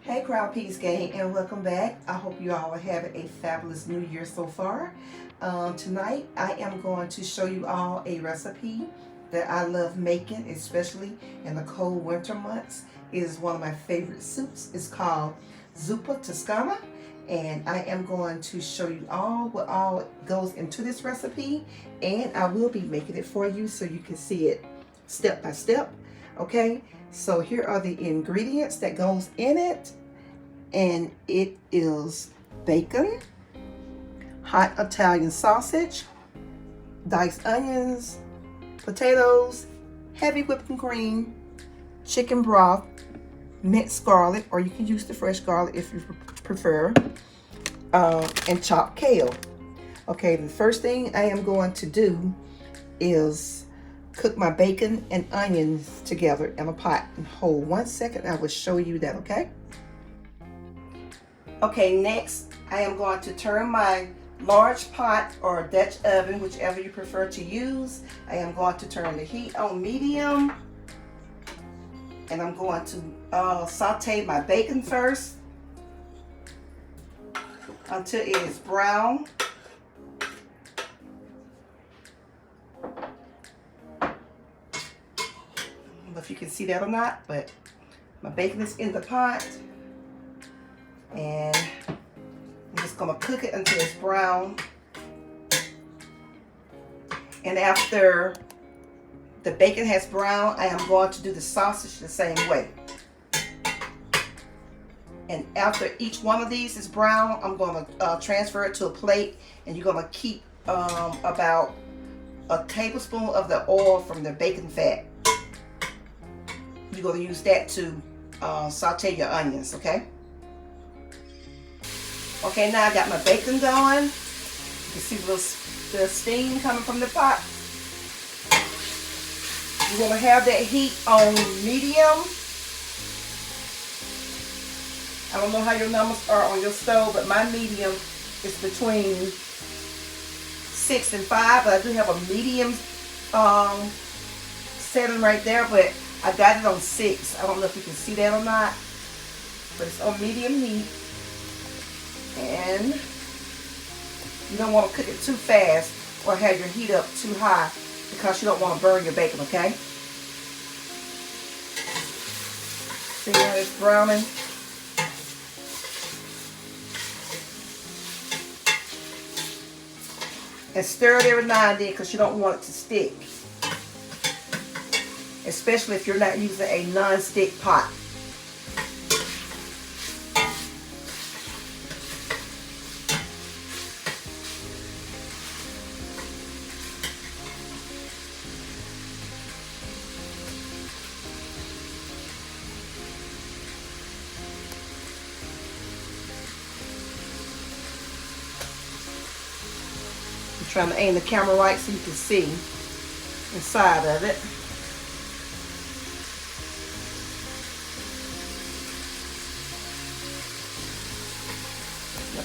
Hey Crowd Peace Gang, and welcome back. I hope you all are having a fabulous new year so far. Tonight I am going to show you all a recipe that I love making, especially in the cold winter months. It is one of my favorite soups. It's called Zuppa Toscana, and I am going to show you all what all goes into this recipe, and I will be making it for you so you can see it step by step. Okay, so here are the ingredients that goes in it, and it is bacon, hot Italian sausage, diced onions, potatoes, heavy whipping cream, chicken broth, minced garlic, or you can use the fresh garlic if you prefer, and chopped kale. Okay, the first thing I am going to do is cook my bacon and onions together in a pot. And hold 1 second, I will show you that, okay? Okay, next I am going to turn my large pot or Dutch oven, whichever you prefer to use. I am going to turn the heat on medium, and I'm going to saute my bacon first until it is brown. I don't know if you can see that or not, but my bacon is in the pot, and I'm just gonna cook it until it's brown. And after the bacon has browned, I am going to do the sausage the same way. And after each one of these is brown, I'm gonna transfer it to a plate, and you're gonna keep about a tablespoon of the oil from the bacon fat. You're going to use that to saute your onions, okay? Okay, now I got my bacon going. You can see the steam coming from the pot. You're going to have that heat on medium. I don't know how your numbers are on your stove, but my medium is between 6 and 5. But I do have a medium setting right there, but I got it on 6. I don't know if you can see that or not, but it's on medium heat. And you don't want to cook it too fast or have your heat up too high, because you don't want to burn your bacon, okay? See how it's browning? And stir it every now and then, because you don't want it to stick. Especially if you're not using a non-stick pot. I'm trying to aim the camera right so you can see inside of it.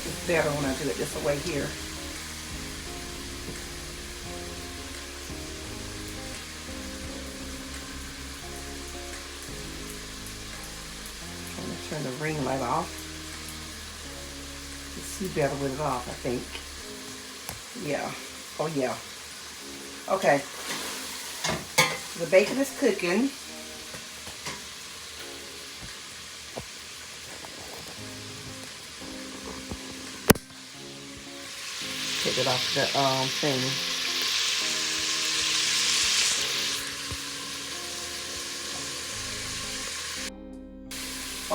It's better when I do it this way here. I'm going to turn the ring light off. You see better with it off, I think. Yeah. Oh yeah. Okay. The bacon is cooking. Take it off the thing.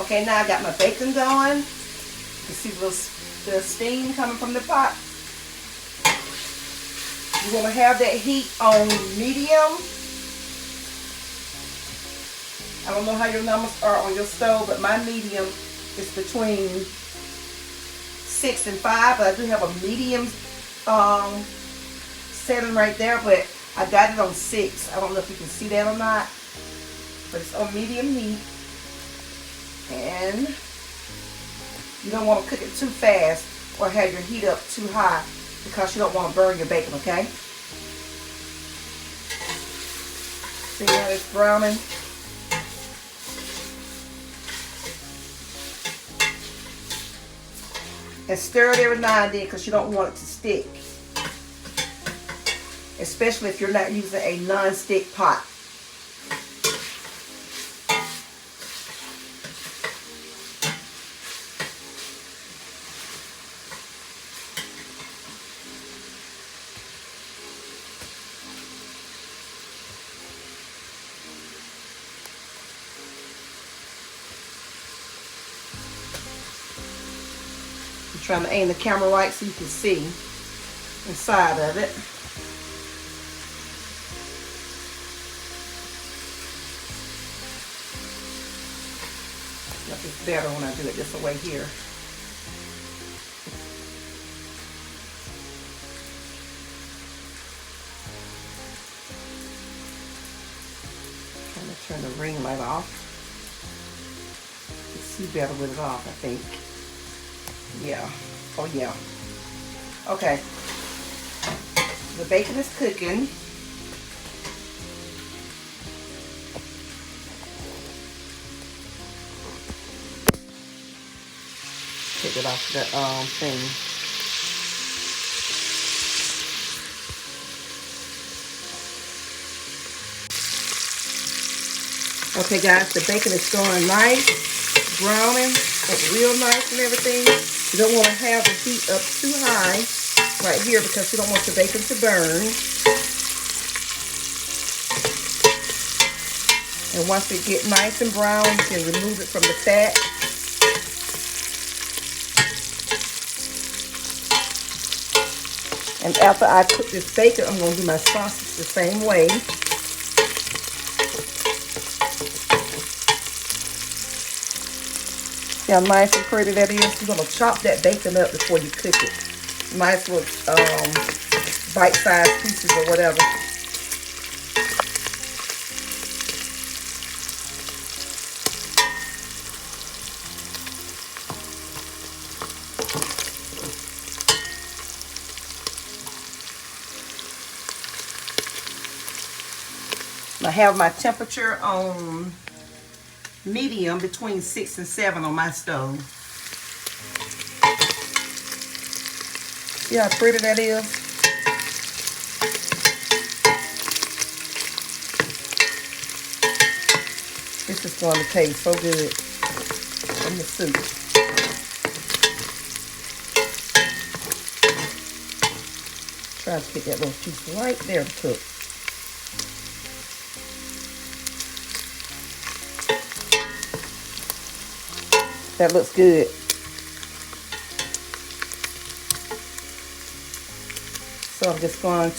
Okay, now I got my bacon going. You can see the steam coming from the pot. You're going to have that heat on medium. I don't know how your numbers are on your stove, but my medium is between 6 and 5. But I do have a medium setting right there, but I got it on 6. I don't know if you can see that or not, but it's on medium heat. And you don't want to cook it too fast or have your heat up too high, because you don't want to burn your bacon, okay? See how it's browning? And stir it every now and then because you don't want it to stick. Especially if you're not using a non-stick pot. I'm trying to aim the camera right so you can see inside of it. It's better when I do it this way here. Trying to turn the ring light off. You see better with it off, I think. Yeah. Oh yeah. Okay. The bacon is cooking. Take it off the thing. Okay guys, the bacon is going nice, browning, real nice and everything. You don't want to have the heat up too high right here because you don't want the bacon to burn. And once it gets nice and brown, you can remove it from the fat. And after I cook this bacon, I'm going to do my sausage the same way. See how nice and pretty that is? You're going to chop that bacon up before you cook it. Nice little bite-sized pieces or whatever. I have my temperature on medium between 6 and 7 on my stove. See how pretty that is? This is going to taste so good in the soup. Try to get that little piece right there to cook. That looks good. So I'm just going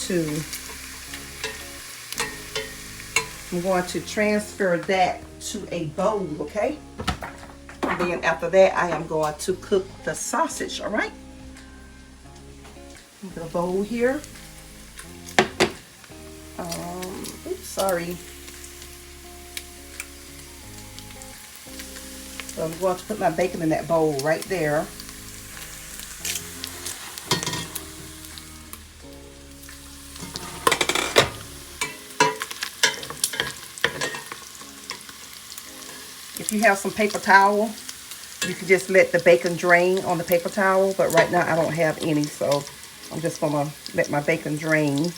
to transfer that to a bowl, okay? And then after that, I am going to cook the sausage, all right? Get a bowl here. Oops, sorry. So I'm going to put my bacon in that bowl right there. If you have some paper towel, you can just let the bacon drain on the paper towel, but right now I don't have any, so I'm just going to let my bacon drain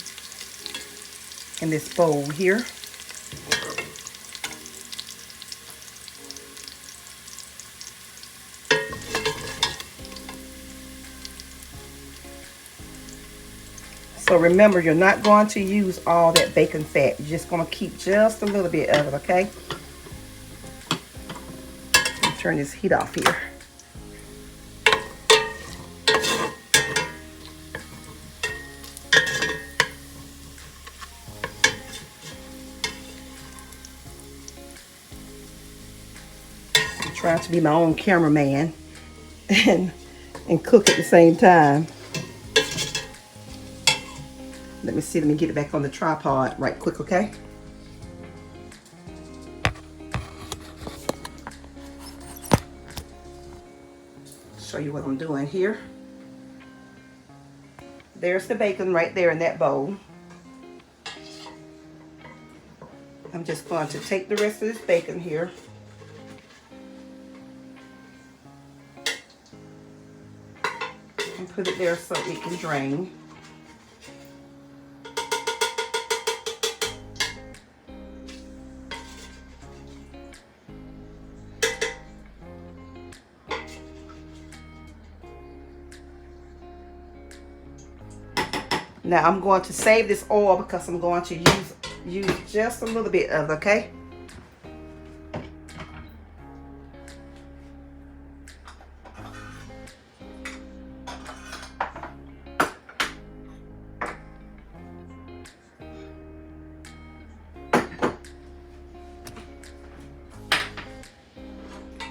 in this bowl here. So remember, you're not going to use all that bacon fat. You're just going to keep just a little bit of it, okay? Turn this heat off here. I'm trying to be my own cameraman and cook at the same time. Let me see, let me get it back on the tripod right quick, okay? Show you what I'm doing here. There's the bacon right there in that bowl. I'm just going to take the rest of this bacon here. and put it there so it can drain. Now I'm going to save this oil because I'm going to use just a little bit of it, okay?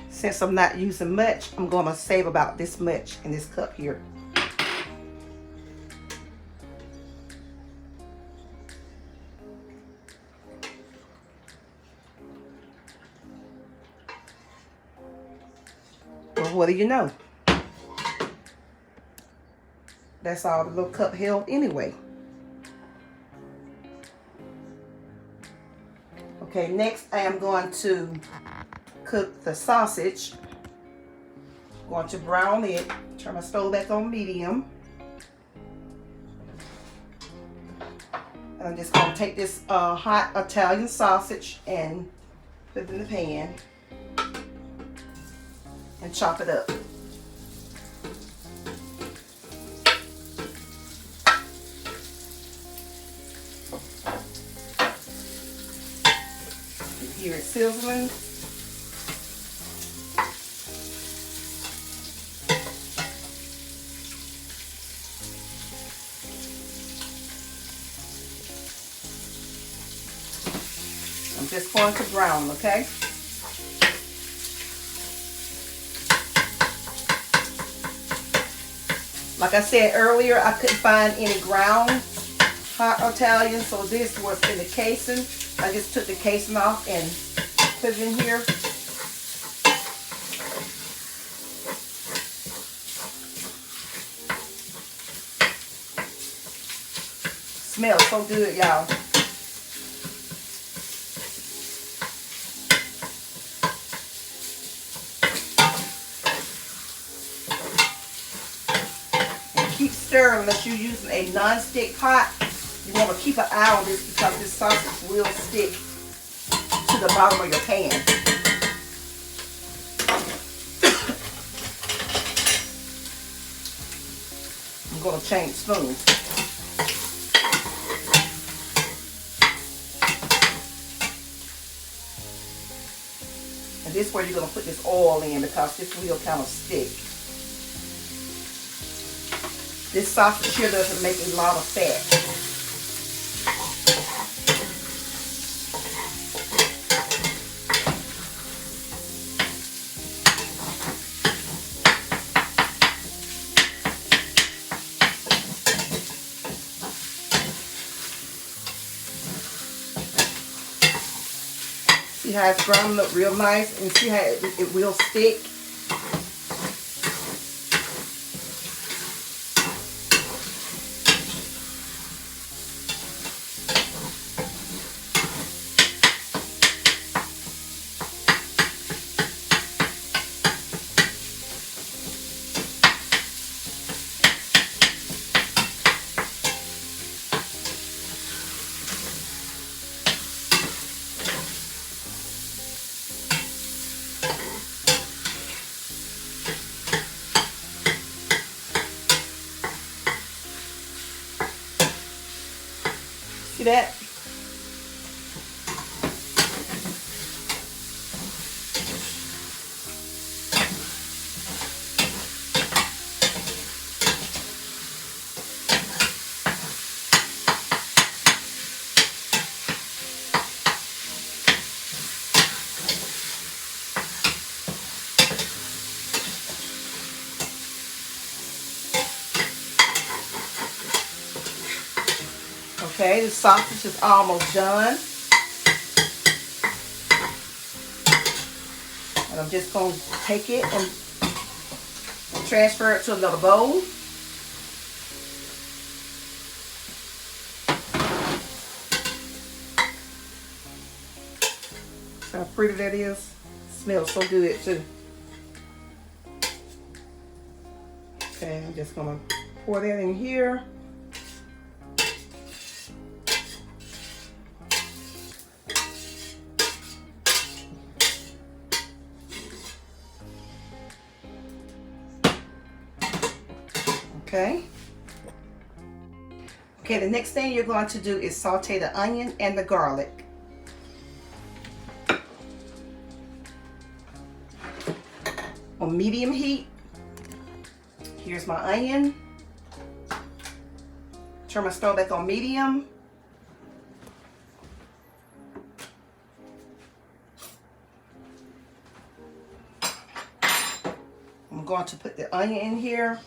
Since I'm not using much, I'm going to save about this much in this cup here. Well, what do you know? That's all the little cup held anyway. Okay, next I am going to cook the sausage. I'm going to brown it. Turn my stove back on medium. And I'm just going to take this hot Italian sausage and put it in the pan and chop it up. You hear it sizzling. I'm just going to brown, okay? Like I said earlier, I couldn't find any ground hot Italian, so this was in the casing. I just took the casing off and put it in here. Smells so good, y'all. Keep stirring unless you're using a non-stick pot. You want to keep an eye on this because this sausage will stick to the bottom of your pan. I'm going to change spoons. And this is where you're going to put this oil in because this will kind of stick. This sausage here doesn't make a lot of fat. See how it's browned up real nice, and see how it will stick. See that? Okay, the sausage is almost done. And I'm just going to take it and transfer it to another bowl. See how pretty that is? Smells so good too. Okay, I'm just gonna pour that in here. Okay. Okay, the next thing you're going to do is saute the onion and the garlic. On medium heat. Here's my onion. Turn my stove back on medium. I'm going to put the onion in here.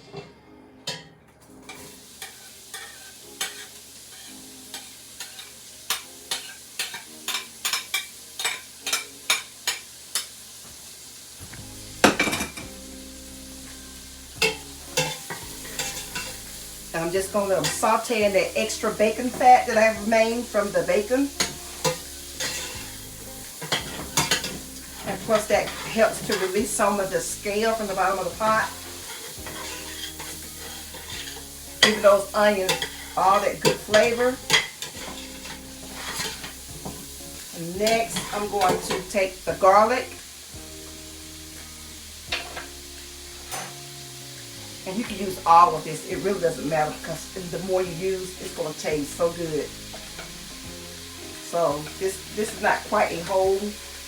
And I'm just going to saute in that extra bacon fat that I have remained from the bacon. And plus that helps to release some of the scale from the bottom of the pot. Give those onions all that good flavor. And next I'm going to take the garlic. And you can use all of this. It really doesn't matter because the more you use, it's going to taste so good. So this is not quite a whole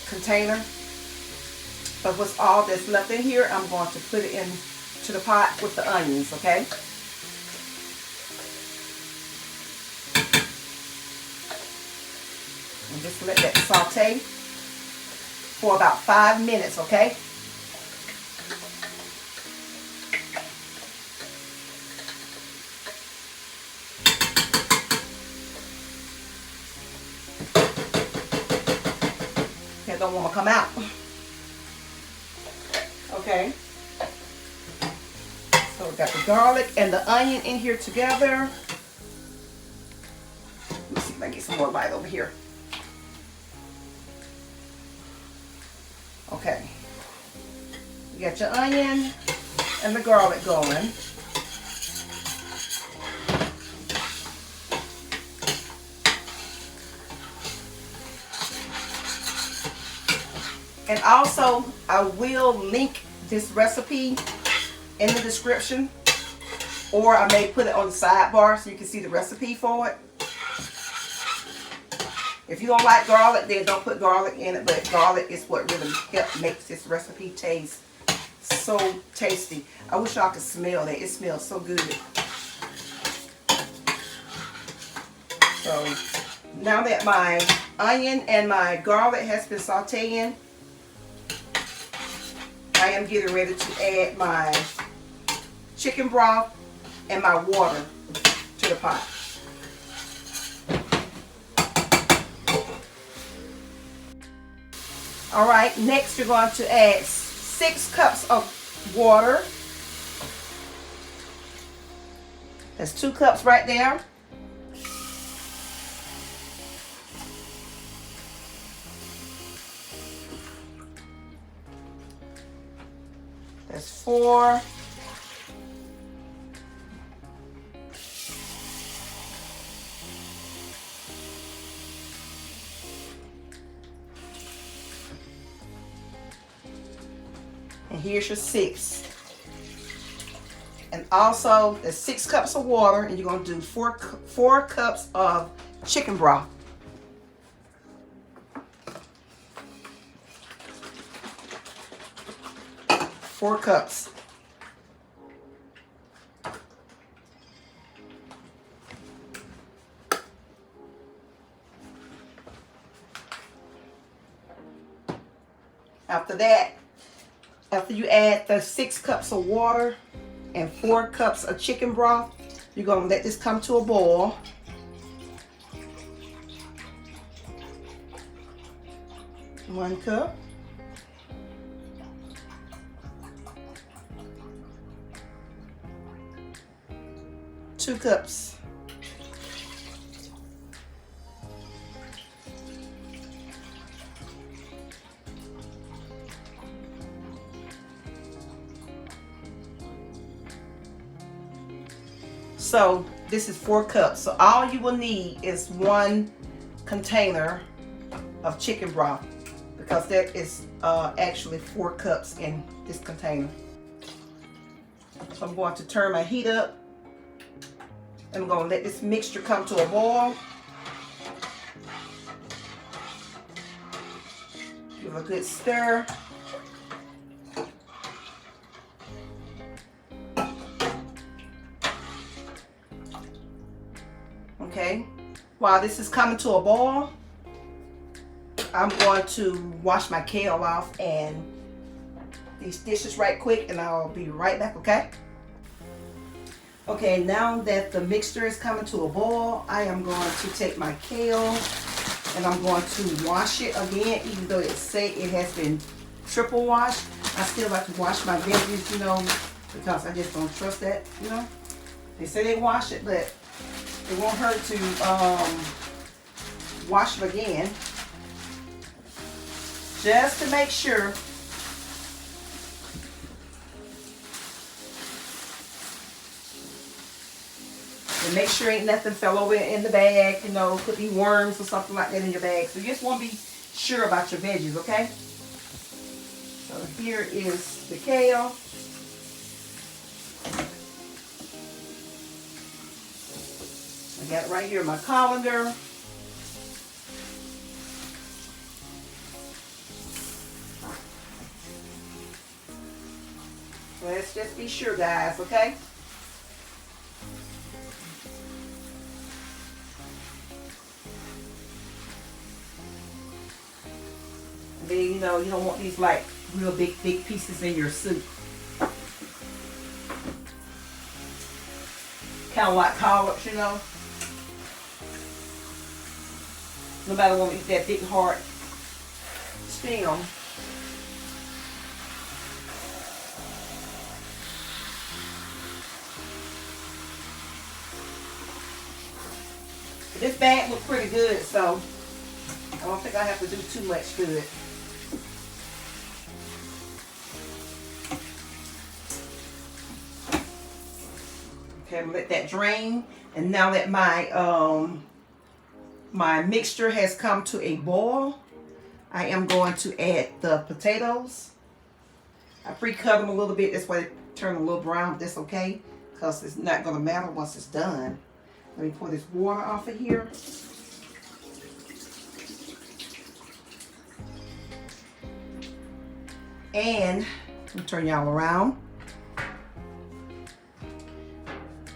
container. But what's all that's left in here, I'm going to put it into the pot with the onions, okay? And just let that saute for about 5 minutes, okay? I don't want to come out. Okay. So we got the garlic and the onion in here together. Let me see if I can get some more light over here. Okay. You got your onion and the garlic going. And also, I will link this recipe in the description, or I may put it on the sidebar so you can see the recipe for it. If you don't like garlic, then don't put garlic in it, but garlic is what really makes this recipe taste so tasty. I wish y'all could smell that. It smells so good. So, now that my onion and my garlic has been sauteing, I am getting ready to add my chicken broth and my water to the pot. Alright, next you're going to add 6 cups of water. That's 2 cups right there. That's 4. And here's your 6. And also there's 6 cups of water, and you're going to do 4 cups of chicken broth. Four cups. After that, after you add the 6 cups of water and 4 cups of chicken broth, you're going to let this come to a boil. One cup. 2 cups. So this is 4 cups. So all you will need is 1 container of chicken broth, because there is actually 4 cups in this container. So I'm going to turn my heat up. I'm going to let this mixture come to a boil. Give it a good stir. Okay, while this is coming to a boil, I'm going to wash my kale off and these dishes right quick, and I'll be right back, okay? Okay, now that the mixture is coming to a boil, I am going to take my kale and I'm going to wash it again. Even though it say it has been triple washed, I still like to wash my veggies, you know, because I just don't trust that, you know. They say they wash it, but it won't hurt to wash it again, just to make sure. And make sure ain't nothing fell over in the bag, you know, could be worms or something like that in your bag. So you just want to be sure about your veggies, okay? So here is the kale. I got it right here in my colander. Let's just be sure, guys, okay? And then, you know, you don't want these like real big pieces in your soup. Kind of like collards, you know. Nobody want to eat that big hard stem. This bag looks pretty good, so I don't think I have to do too much to it. Okay, I'm gonna let that drain, and now that my my mixture has come to a boil, I am going to add the potatoes. I pre-cut them a little bit, this way they turn a little brown, but that's okay, because it's not gonna matter once it's done. Let me pour this water off of here. And let me turn y'all around.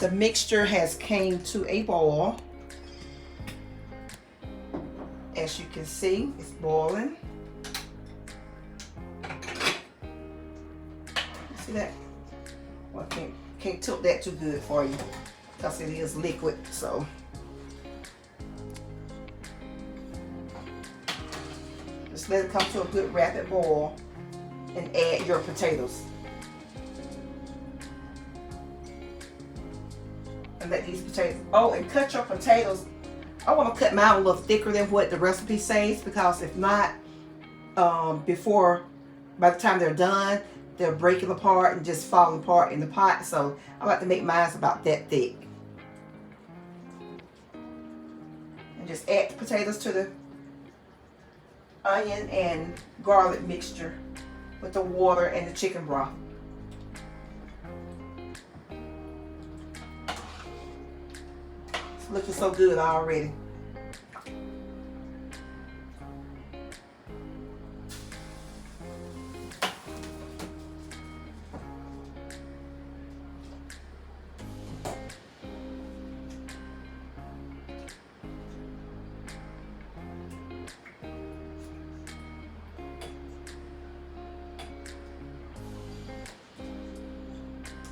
The mixture has came to a boil. As you can see, it's boiling. See that? Well, I can't tilt that too good for you, because it is liquid, so. Just let it come to a good rapid boil and add your potatoes. And let these potatoes, oh, and cut your potatoes. I want to cut mine a little thicker than what the recipe says, because if not, by the time they're done, they're breaking apart and just falling apart in the pot. So I like to make mine about that thick. And just add the potatoes to the onion and garlic mixture with the water and the chicken broth. It's looking so good already.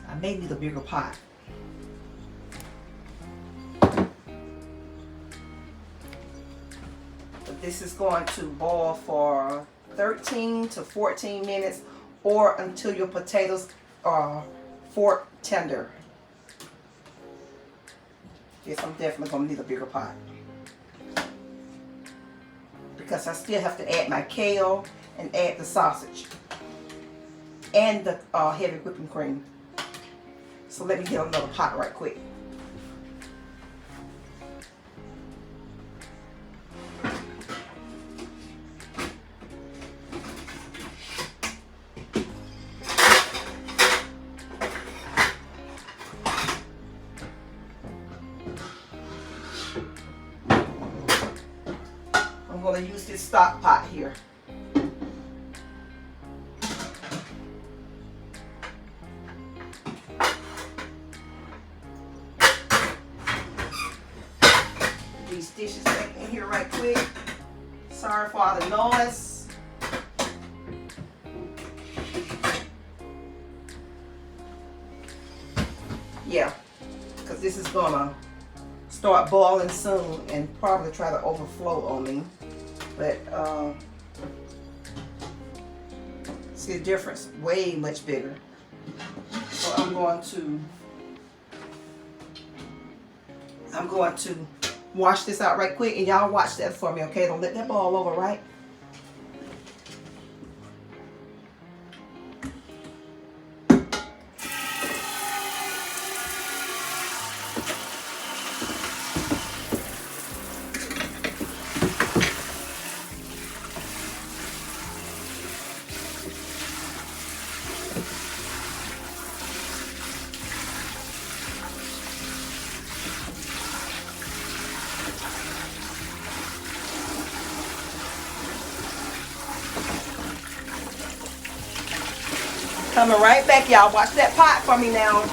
I may need a bigger pot. But this is going to boil for 13 to 14 minutes, or until your potatoes are fork tender. Yes, I'm definitely going to need a bigger pot, because I still have to add my kale and add the sausage and the heavy whipping cream. So let me get another pot right quick. going to use this stock pot here. These dishes back in here right quick. Sorry for all the noise. Yeah, because this is gonna start boiling soon and probably try to overflow on me. But see the difference, way much bigger. So I'm going to wash this out right quick, and y'all watch that for me, okay? Don't let that boil over, right? Coming right back, y'all. Watch that pot for me now.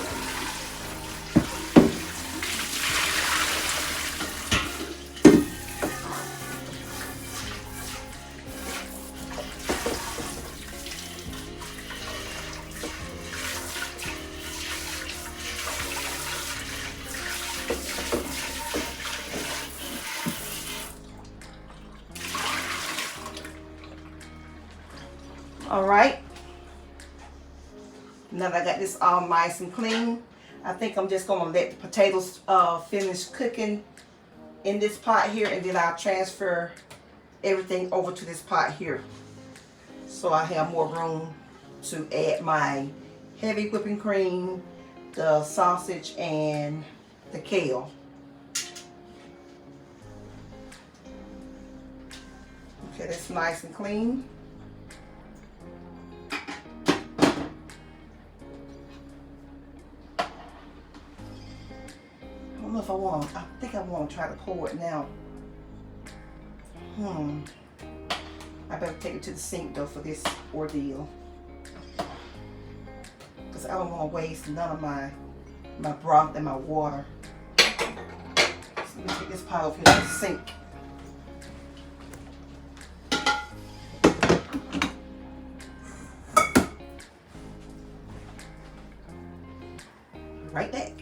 All right. Now that I got this all nice and clean, I think I'm just going to let the potatoes finish cooking in this pot here, and then I'll transfer everything over to this pot here. So I have more room to add my heavy whipping cream, the sausage, and the kale. Okay, that's nice and clean. I don't know if I think I want to try to pour it now. I better take it to the sink though for this ordeal, because I don't want to waste none of my broth and my water. So let me take this pot over here to the sink. Right back.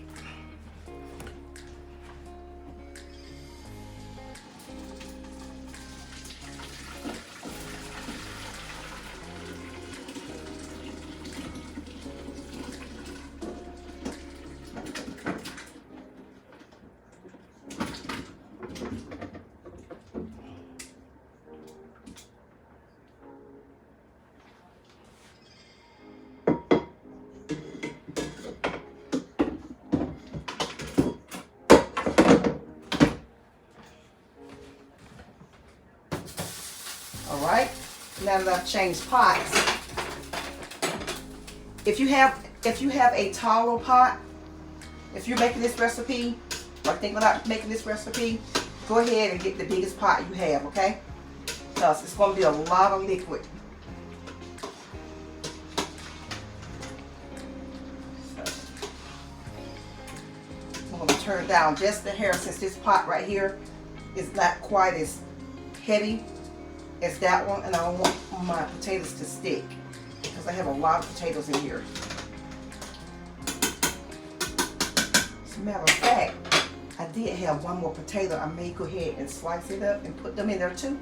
Alright, now that I've changed pots, if you have a taller pot, if you're making this recipe, or thinking about making this recipe, go ahead and get the biggest pot you have, okay? Because it's going to be a lot of liquid. I'm going to turn it down just a hair, since this pot right here is not quite as heavy as that one, and I don't want my potatoes to stick because I have a lot of potatoes in here. As a matter of fact, I did have one more potato. I may go ahead and slice it up and put them in there too.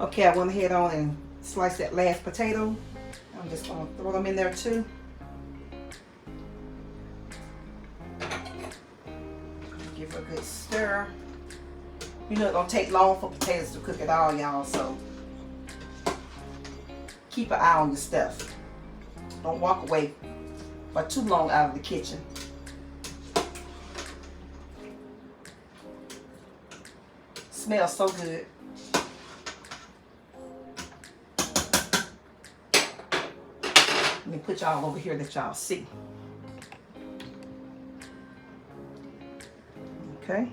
Okay, I went ahead on and sliced that last potato. I'm just going to throw them in there too. Give it a good stir. You know, it don't take long for potatoes to cook at all, y'all, so keep an eye on your stuff. Don't walk away for too long out of the kitchen. Smells so good. Let me put y'all over here that y'all see. Okay,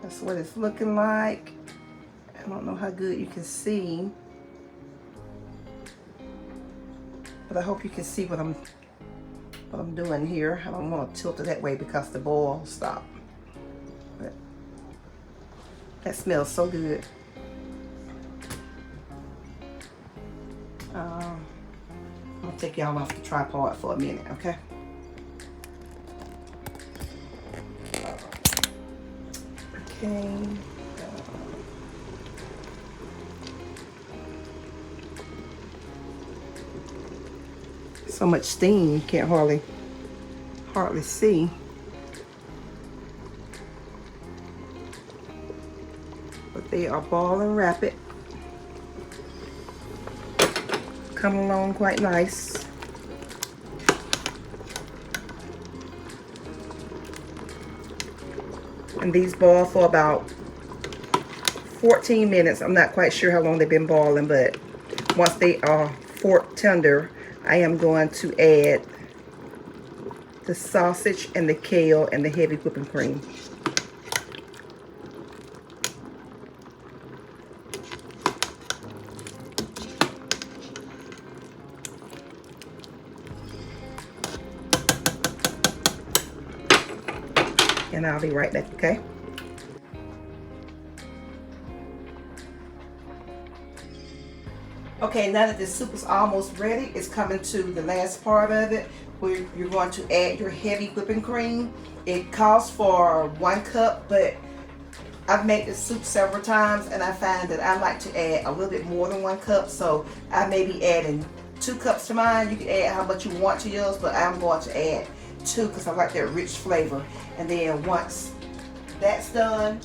that's what it's looking like. I don't know how good you can see, but I hope you can see what I'm doing here. I don't want to tilt it that way because the boil stopped. But that smells so good. I'm gonna take y'all off the tripod for a minute, okay? Okay. So much steam, you can't hardly see. But they are boiling rapid. Coming along quite nice. And these boil for about 14 minutes. I'm not quite sure how long they've been boiling, but once they are fork tender, I am going to add the sausage and the kale and the heavy whipping cream. And I'll be right back, okay? Okay, now that the soup is almost ready, it's coming to the last part of it, where you're going to add your heavy whipping cream. It calls for 1 cup, but I've made this soup several times, and I find that I like to add a little bit more than 1 cup, so I may be adding 2 cups to mine. You can add how much you want to yours, but I'm going to add 2 because I like that rich flavor. And then once that's done,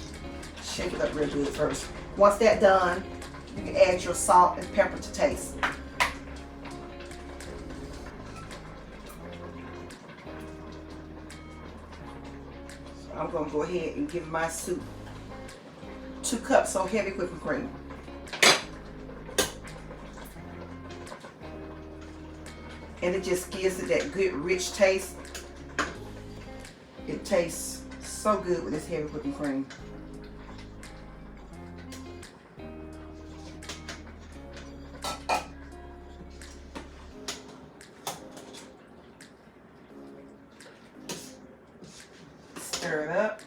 shake it up real good first. Once that's done, you can add your salt and pepper to taste. So I'm going to go ahead and give my soup 2 cups of heavy whipping cream. And it just gives it that good rich taste. It tastes so good with this heavy whipping cream. Stir it up.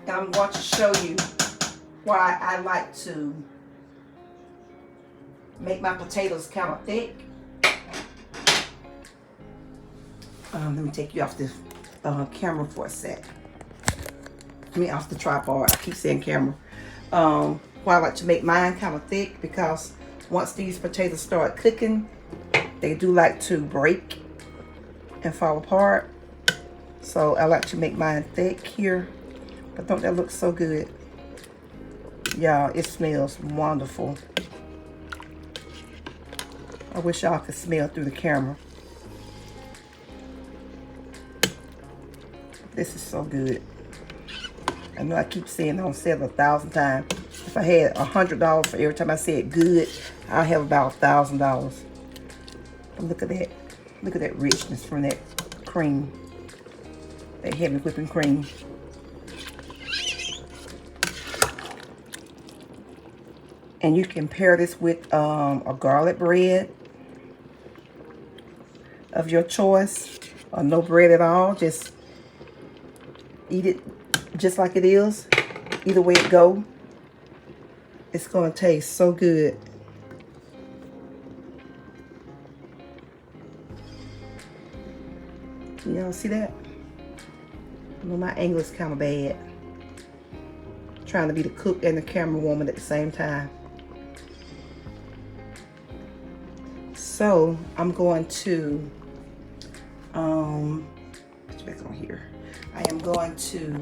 And I'm going to show you why I like to make my potatoes kind of thick. Let me take you off the camera for a sec. I mean, off the tripod. I keep saying camera. Why I like to make mine kind of thick, because once these potatoes start cooking, they do like to break and fall apart. So I like to make mine thick here. But don't that look so good? Y'all, it smells wonderful. I wish y'all could smell through the camera. This is so good. I know I keep saying on sale 1,000 times. If I had $100 for every time I said good, I'll have about $1,000. But look at that. Look at that richness from that cream. That heavy whipping cream. And you can pair this with a garlic bread of your choice, or no bread at all. Just eat it just like it is. Either way it go, it's gonna taste so good. Y'all see that? I know my angle is kind of bad. Trying to be the cook and the camera woman at the same time. So I'm going to back on here. I am going to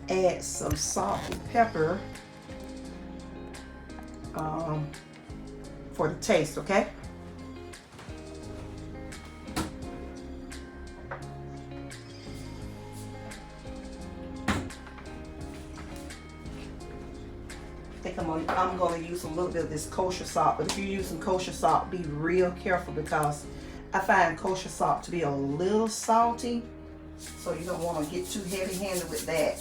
add some salt and pepper for the taste, okay? I'm going to use a little bit of this kosher salt, but if you're using kosher salt, be real careful because I find kosher salt to be a little salty, so you don't want to get too heavy-handed with that.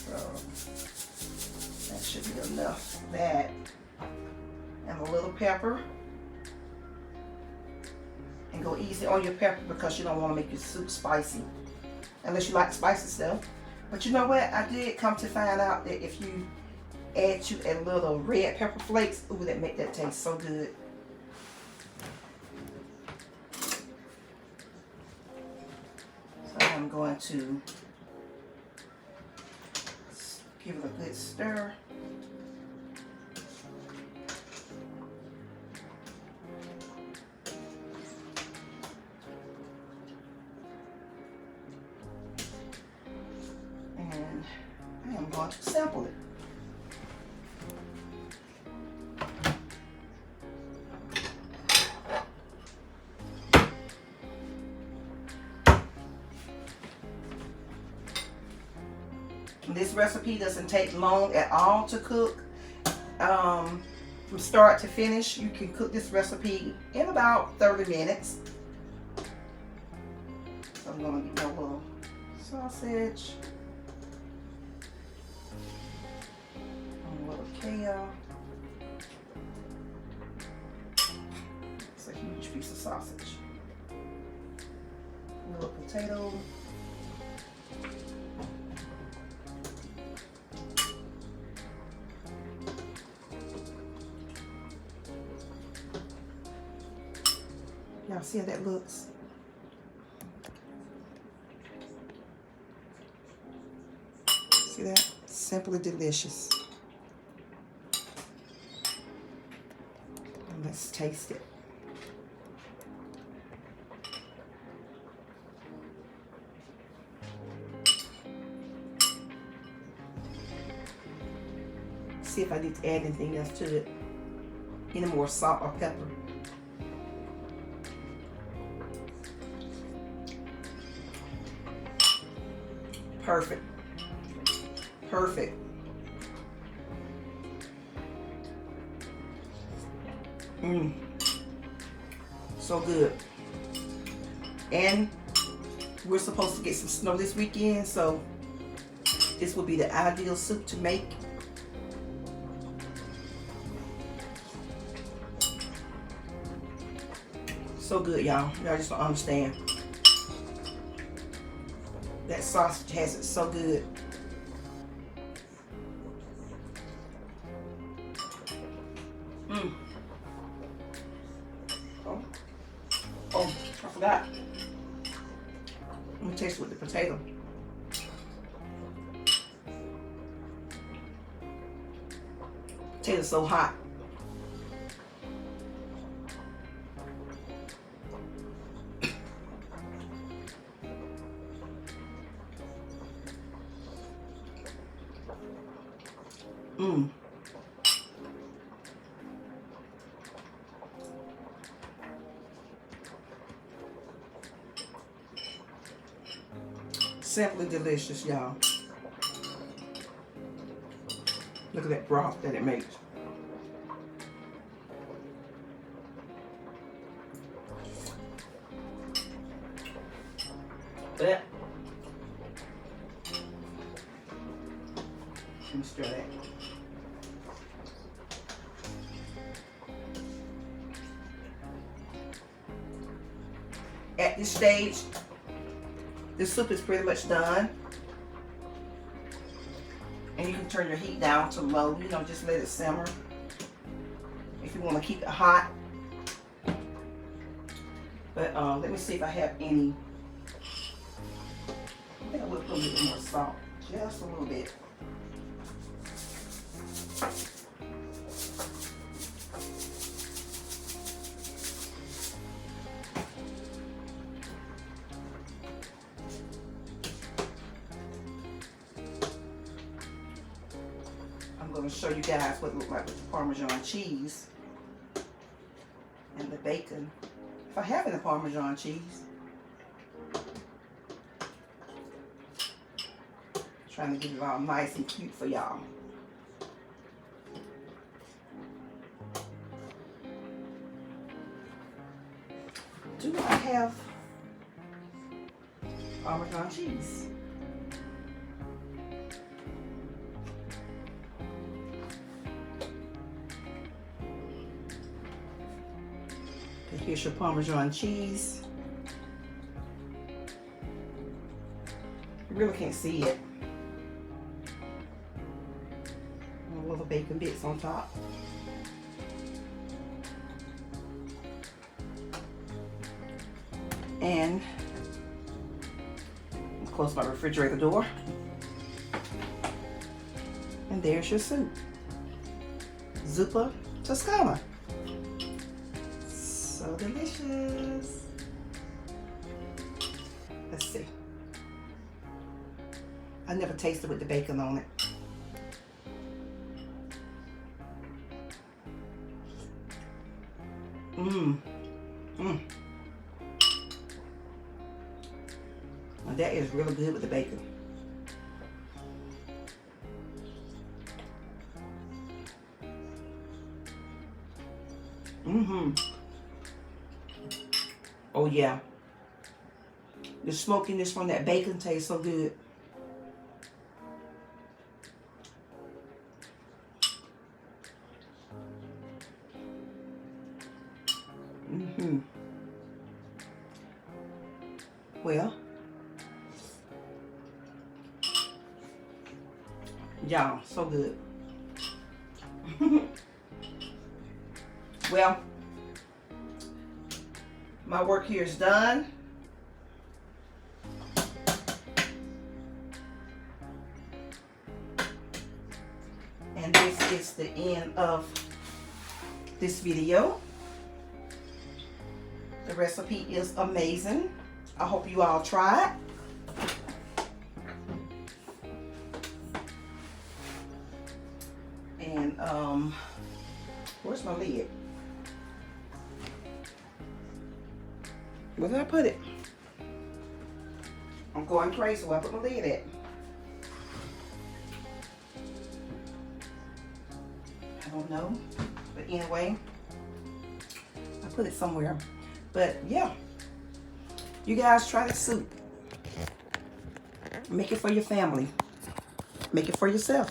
So that should be enough of that. And a little pepper. And go easy on your pepper because you don't want to make your soup spicy, unless you like spicy stuff. But you know what? I did come to find out that if you add you a little red pepper flakes, ooh, that make that taste so good. So I'm going to give it a good stir. And I am going to sample it. This recipe doesn't take long at all to cook. From start to finish, you can cook this recipe in about 30 minutes. So I'm going to get my little sausage. A little kale. It's a huge piece of sausage. A little potato. Y'all see how that looks? See that? Simply delicious. And let's taste it. See if I need to add anything else to it. Any more salt or pepper. Perfect. Perfect. So good. And we're supposed to get some snow this weekend, so this would be the ideal soup to make. So good, y'all. Y'all just don't understand. That sausage has it so good. Oh, I forgot. Let me taste it with the potato. Potato's so hot. Simply delicious, y'all. Look at that broth that it makes. Let me stir that. At this stage, the soup is pretty much done. And you can turn your heat down to low, you know, just let it simmer. If you want to keep it hot. But let me see if I have any. I think I will put a little bit more salt, just a little bit. going to show you guys what it looks like with the Parmesan cheese and the bacon. If I have any Parmesan cheese. Trying to get it all nice and cute for y'all. Do I have Parmesan cheese? Okay, here's your Parmesan cheese. You really can't see it. Little bacon bits on top. And close my refrigerator door. And there's your soup. Zuppa Toscana. So delicious. Let's see. I never tasted with the bacon on it. Now that is really good with the bacon. Oh yeah. The smokiness from that bacon tastes so good. Well, y'all, so good. Well, my work here is done. And this is the end of this video. The recipe is amazing. I hope you all try it. And where's my lid? Where did I put it? I'm going crazy where I put my lid at. I don't know. But anyway, I put it somewhere. But yeah. You guys try the soup. Make it for your family. Make it for yourself.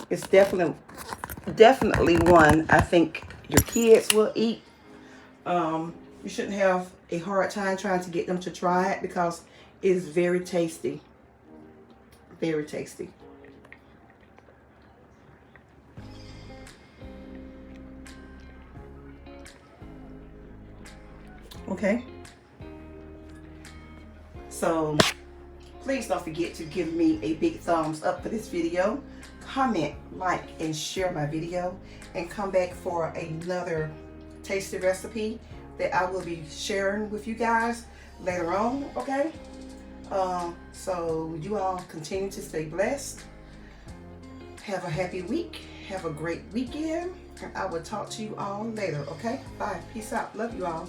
It's definitely one I think your kids will eat. You shouldn't have a hard time trying to get them to try it because it's very tasty. Very tasty. Okay. So please don't forget to give me a big thumbs up for this video. Comment, like, and share my video. And come back for another tasty recipe that I will be sharing with you guys later on, okay? So you all continue to stay blessed. Have a happy week. Have a great weekend. And I will talk to you all later, okay? Bye. Peace out. Love you all.